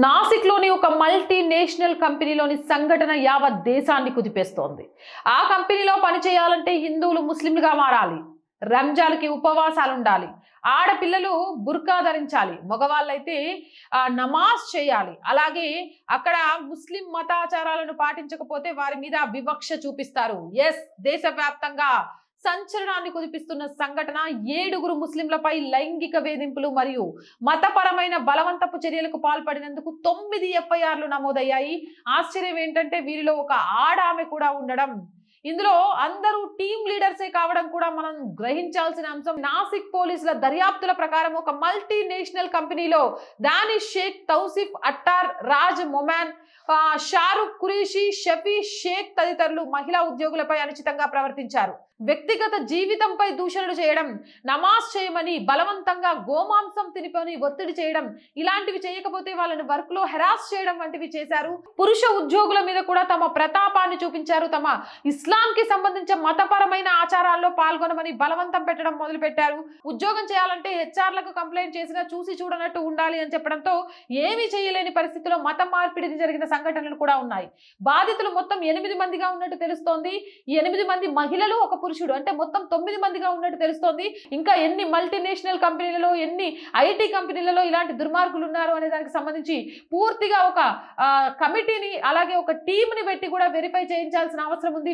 నాసిక్లోని ఒక మల్టీనేషనల్ కంపెనీలోని సంఘటన యావత్ దేశాన్ని కుదిపేస్తోంది. ఆ కంపెనీలో పనిచేయాలంటే హిందువులు ముస్లింలుగా మారాలి, రంజాన్కి ఉపవాసాలు ఉండాలి, ఆడపిల్లలు బుర్కా ధరించాలి, మగవాళ్ళైతే నమాజ్ చేయాలి. అలాగే అక్కడ ముస్లిం మతాచారాలను పాటించకపోతే వారి మీద వివక్ష చూపిస్తారు. ఎస్, దేశవ్యాప్తంగా సంచలనాన్ని కుదిపిస్తున్న సంఘటన 7 ముస్లింలపై లైంగిక వేధింపులు మరియు మతపరమైన బలవంతపు చర్యలకు పాల్పడినందుకు 9 ఎఫ్ఐఆర్లు నమోదయ్యాయి. ఆశ్చర్యం ఏంటంటే వీరిలో ఒక ఆడామె కూడా ఉండడం. ఇందులో అందరూ టీమ్ లీడర్సే కావడం కూడా మనం గ్రహించాల్సిన అంశం. నాసిక్ పోలీసుల దర్యాప్తుల ప్రకారం ఒక మల్టీనేషనల్ కంపెనీలో దానిష్ షేక్, తౌసిఫ్ అట్టార్, రాజ్ మొమాన్, షారుఖ్ కురేషి, షఫీ షేక్ తదితరులు మహిళా ఉద్యోగులపై అనుచితంగా ప్రవర్తించారు. వ్యక్తిగత జీవితంపై దూషణలు చేయడం, నమాజ్ చేయమని బలవంతంగా గోమాంసం తినిపని ఒత్తిడి చేయడం, ఇలాంటివి చేయకపోతే వాళ్ళని వర్క్ లో హెరాస్ చేయడం వంటివి చేశారు. పురుష ఉద్యోగుల మీద కూడా తమ ప్రతాపాన్ని చూపించారు. తమ ఇస్లాంకి సంబంధించిన మతపరమైన ఆచారాల్లో పాల్గొనమని బలవంతం పెట్టడం మొదలుపెట్టారు. ఉద్యోగం చేయాలంటే హెచ్ఆర్లకు కంప్లైంట్ చేసినా చూసి చూడనట్టు ఉండాలి అని చెప్పడంతో ఏమీ చేయలేని పరిస్థితిలో మతం మార్పిడి జరిగిన సంఘటనలు కూడా ఉన్నాయి. బాధితులు మొత్తం 8 మందిగా ఉన్నట్టు తెలుస్తోంది. ఈ 8 మంది మహిళలు, ఒక పురుషుడు, అంటే మొత్తం 9 మందిగా ఉన్నట్టు తెలుస్తోంది. ఇంకా ఎన్ని మల్టీనేషనల్ కంపెనీలలో, ఎన్ని ఐటీ కంపెనీలలో ఇలాంటి దుర్మార్గులు ఉన్నారు అనే దానికి సంబంధించి పూర్తిగా ఒక కమిటీని, అలాగే ఒక టీంని పెట్టి కూడా వెరిఫై చేయించాల్సిన అవసరం ఉంది.